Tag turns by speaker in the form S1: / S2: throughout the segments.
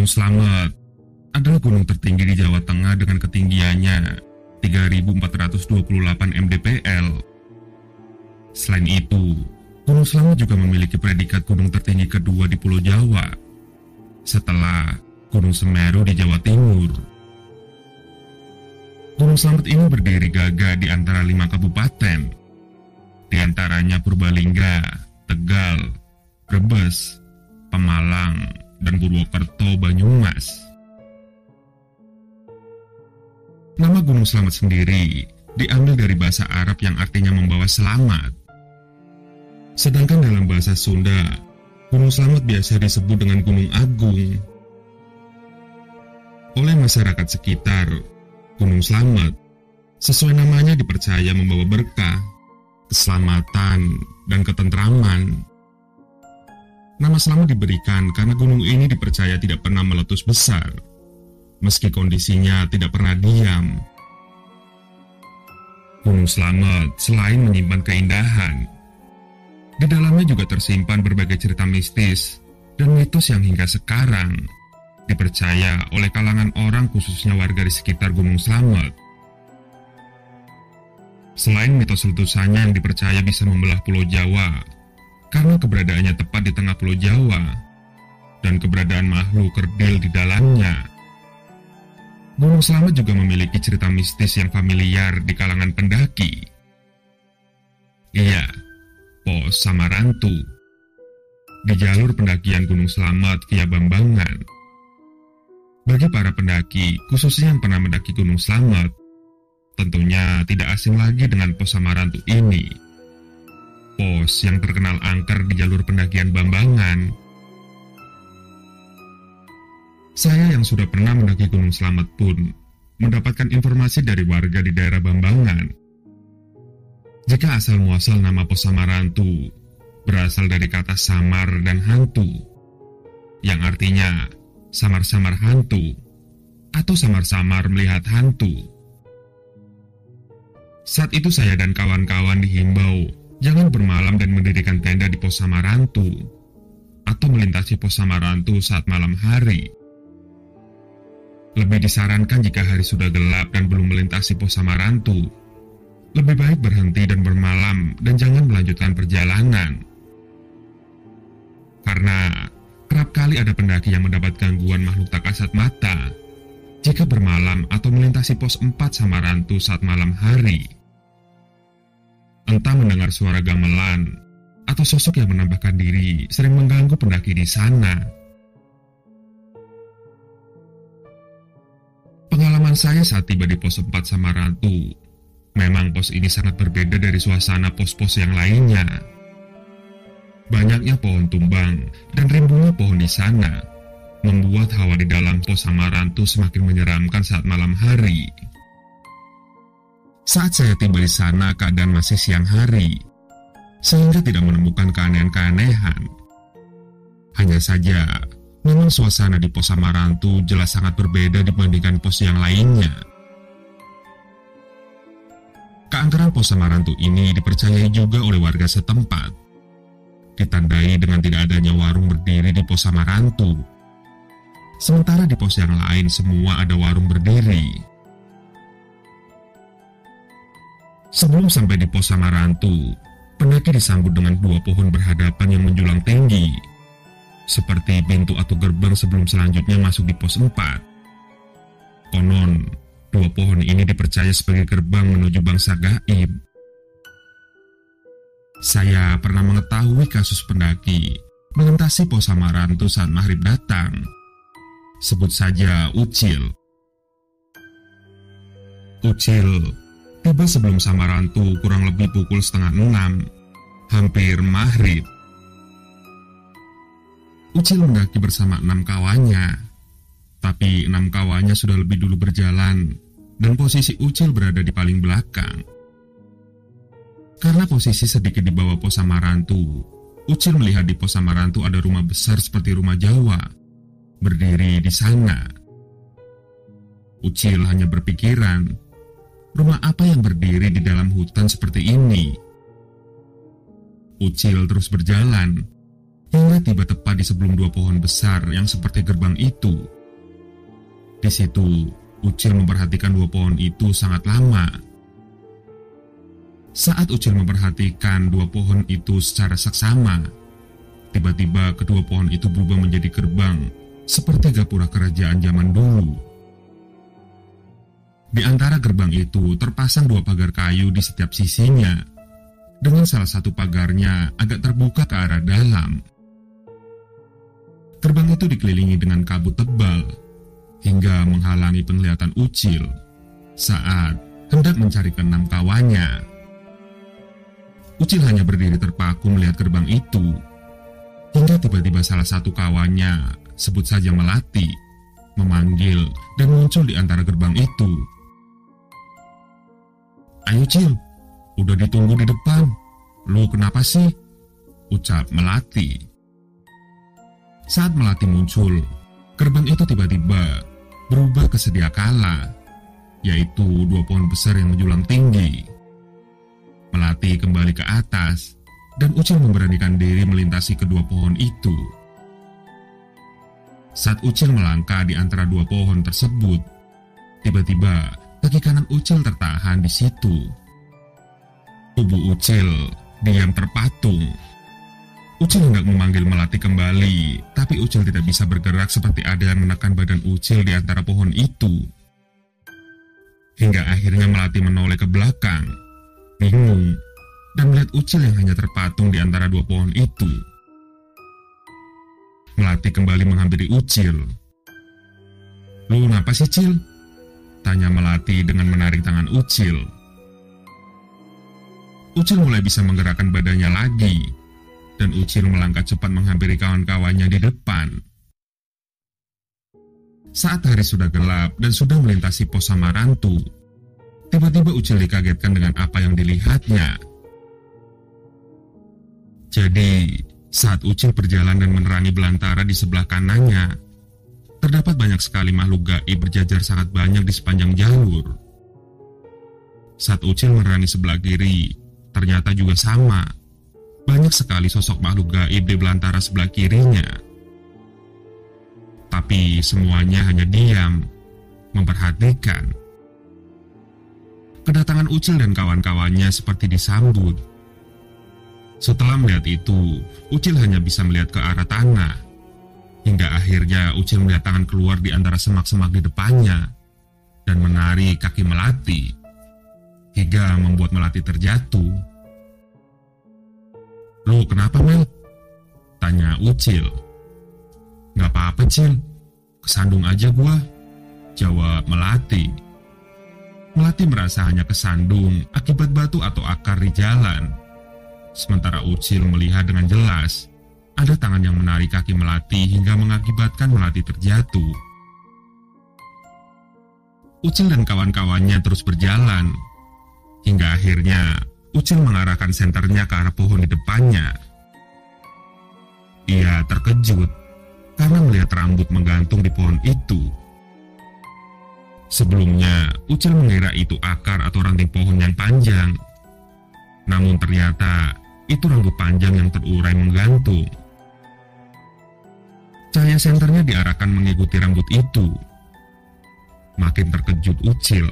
S1: Gunung Slamet adalah gunung tertinggi di Jawa Tengah dengan ketinggiannya 3.428 mdpl. Selain itu, Gunung Slamet juga memiliki predikat gunung tertinggi kedua di Pulau Jawa, setelah Gunung Semeru di Jawa Timur. Gunung Slamet ini berdiri gagah di antara 5 kabupaten, di antaranya Purbalingga, Tegal, Brebes, Pemalang, dan Purwokerto, Banyumas. Nama Gunung Slamet sendiri diambil dari bahasa Arab yang artinya membawa selamat. Sedangkan dalam bahasa Sunda, Gunung Slamet biasa disebut dengan Gunung Agung. Oleh masyarakat sekitar, Gunung Slamet sesuai namanya dipercaya membawa berkah, keselamatan, dan ketentraman. Nama Slamet diberikan karena gunung ini dipercaya tidak pernah meletus besar, meski kondisinya tidak pernah diam. Gunung Slamet selain menyimpan keindahan, di dalamnya juga tersimpan berbagai cerita mistis dan mitos yang hingga sekarang dipercaya oleh kalangan orang, khususnya warga di sekitar Gunung Slamet. Selain mitos letusannya yang dipercaya bisa membelah Pulau Jawa karena keberadaannya tepat di tengah Pulau Jawa dan keberadaan makhluk kerdil di dalamnya, Gunung Slamet juga memiliki cerita mistis yang familiar di kalangan pendaki. Iya, Pos Samarantu di jalur pendakian Gunung Slamet via Bambangan. Bagi para pendaki, khususnya yang pernah mendaki Gunung Slamet, tentunya tidak asing lagi dengan Pos Samarantu ini. Pos yang terkenal angker di jalur pendakian Bambangan. Saya yang sudah pernah mendaki Gunung Slamet pun mendapatkan informasi dari warga di daerah Bambangan. Jika asal-muasal nama Pos Samarantu berasal dari kata samar dan hantu, yang artinya samar-samar hantu atau samar-samar melihat hantu. Saat itu saya dan kawan-kawan dihimbau jangan bermalam dan mendirikan tenda di Pos Samarantu atau melintasi Pos Samarantu saat malam hari. Lebih disarankan jika hari sudah gelap dan belum melintasi Pos Samarantu, lebih baik berhenti dan bermalam dan jangan melanjutkan perjalanan. Karena kerap kali ada pendaki yang mendapat gangguan makhluk tak kasat mata jika bermalam atau melintasi Pos 4 Samarantu saat malam hari. Entah mendengar suara gamelan atau sosok yang menampakkan diri sering mengganggu pendaki di sana. Pengalaman saya saat tiba di Pos 4 Samarantu, memang pos ini sangat berbeda dari suasana pos-pos yang lainnya. Banyaknya pohon tumbang dan rimbunnya pohon di sana membuat hawa di dalam Pos Samarantu semakin menyeramkan saat malam hari. Saat saya tiba di sana, keadaan masih siang hari, sehingga tidak menemukan keanehan-keanehan. Hanya saja, memang suasana di Pos Samarantu jelas sangat berbeda dibandingkan pos yang lainnya. Keangkeran Pos Samarantu ini dipercayai juga oleh warga setempat, ditandai dengan tidak adanya warung berdiri di Pos Samarantu. Sementara di pos yang lain semua ada warung berdiri. Sebelum sampai di Pos Samarantu, pendaki disambut dengan 2 pohon berhadapan yang menjulang tinggi, seperti pintu atau gerbang sebelum selanjutnya masuk di Pos 4. Konon, 2 pohon ini dipercaya sebagai gerbang menuju bangsa gaib. Saya pernah mengetahui kasus pendaki melintasi Pos Samarantu saat maghrib datang. Sebut saja Ucil. Ucil tiba sebelum Samarantu kurang lebih pukul 5:30, hampir maghrib. Ucil mendaki bersama 6 kawannya, tapi 6 kawannya sudah lebih dulu berjalan dan posisi Ucil berada di paling belakang. Karena posisi sedikit di bawah Pos Samarantu, Ucil melihat di Pos Samarantu ada rumah besar seperti rumah Jawa berdiri di sana. Ucil hanya berpikiran, rumah apa yang berdiri di dalam hutan seperti ini? Ucil terus berjalan hingga tiba tepat di sebelum dua pohon besar yang seperti gerbang itu. Di situ, Ucil memperhatikan dua pohon itu sangat lama. Saat Ucil memperhatikan dua pohon itu secara seksama, tiba-tiba kedua pohon itu berubah menjadi gerbang seperti gapura kerajaan zaman dulu. Di antara gerbang itu terpasang dua pagar kayu di setiap sisinya, dengan salah satu pagarnya agak terbuka ke arah dalam. Gerbang itu dikelilingi dengan kabut tebal, hingga menghalangi penglihatan Ucil saat hendak mencari keenam kawannya. Ucil hanya berdiri terpaku melihat gerbang itu, hingga tiba-tiba salah satu kawannya, sebut saja Melati, memanggil dan muncul di antara gerbang itu. "Ayo Cil, udah ditunggu di depan. Lu kenapa sih?" ucap Melati. Saat Melati muncul, gerbang itu tiba-tiba berubah ke sedia kala, yaitu dua pohon besar yang menjulang tinggi. Melati kembali ke atas, dan Ucil memberanikan diri melintasi kedua pohon itu. Saat Ucil melangkah di antara dua pohon tersebut, tiba-tiba kaki kanan Ucil tertahan di situ. Tubuh Ucil diam terpatung. Ucil hendak memanggil Melati kembali, tapi Ucil tidak bisa bergerak seperti ada yang menekan badan Ucil di antara pohon itu. Hingga akhirnya Melati menoleh ke belakang, bingung, dan melihat Ucil yang hanya terpatung di antara dua pohon itu. Melati kembali menghampiri Ucil. "Lu kenapa sih, Cil?" tanya Melati dengan menarik tangan Ucil. Ucil mulai bisa menggerakkan badannya lagi, dan Ucil melangkah cepat menghampiri kawan-kawannya di depan. Saat hari sudah gelap dan sudah melintasi pos Samarantu, tiba-tiba Ucil dikagetkan dengan apa yang dilihatnya. Jadi, saat Ucil berjalan dan menerangi belantara di sebelah kanannya, terdapat banyak sekali makhluk gaib berjajar sangat banyak di sepanjang jalur. Saat Ucil menerangi sebelah kiri, ternyata juga sama. Banyak sekali sosok makhluk gaib di belantara sebelah kirinya. Tapi semuanya hanya diam, memperhatikan. Kedatangan Ucil dan kawan-kawannya seperti disambut. Setelah melihat itu, Ucil hanya bisa melihat ke arah tanah. Hingga akhirnya Ucil melihat tangan keluar di antara semak-semak di depannya dan menarik kaki Melati, hingga membuat Melati terjatuh. "Lu kenapa, Mel?" tanya Ucil. "Gak apa-apa, Cil. Kesandung aja gua," jawab Melati. Melati merasa hanya kesandung akibat batu atau akar di jalan. Sementara Ucil melihat dengan jelas ada tangan yang menarik kaki Melati hingga mengakibatkan Melati terjatuh. Ucil dan kawan-kawannya terus berjalan, hingga akhirnya Ucil mengarahkan senternya ke arah pohon di depannya. Ia terkejut karena melihat rambut menggantung di pohon itu. Sebelumnya, Ucil mengira itu akar atau ranting pohon yang panjang. Namun ternyata itu rambut panjang yang terurai menggantung. Cahaya senternya diarahkan mengikuti rambut itu. Makin terkejut Ucil.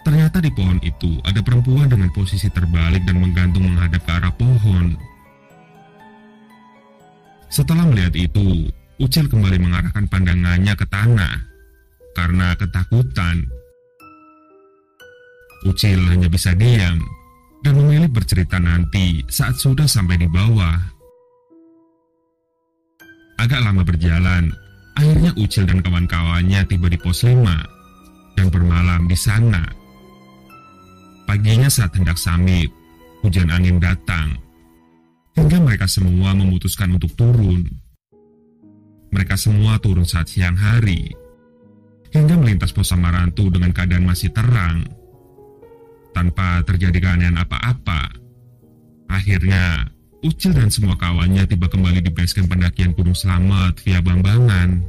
S1: Ternyata di pohon itu ada perempuan dengan posisi terbalik dan menggantung menghadap ke arah pohon. Setelah melihat itu, Ucil kembali mengarahkan pandangannya ke tanah karena ketakutan. Ucil hanya bisa diam dan memilih bercerita nanti saat sudah sampai di bawah. Agak lama berjalan, akhirnya Ucil dan kawan-kawannya tiba di pos 5 dan bermalam di sana. Paginya saat hendak samit, hujan angin datang, hingga mereka semua memutuskan untuk turun. Mereka semua turun saat siang hari, hingga melintas pos Samarantu dengan keadaan masih terang, tanpa terjadi keanehan apa-apa. Akhirnya, Ucil dan semua kawannya tiba kembali di basecamp pendakian Gunung Slamet via Bambangan.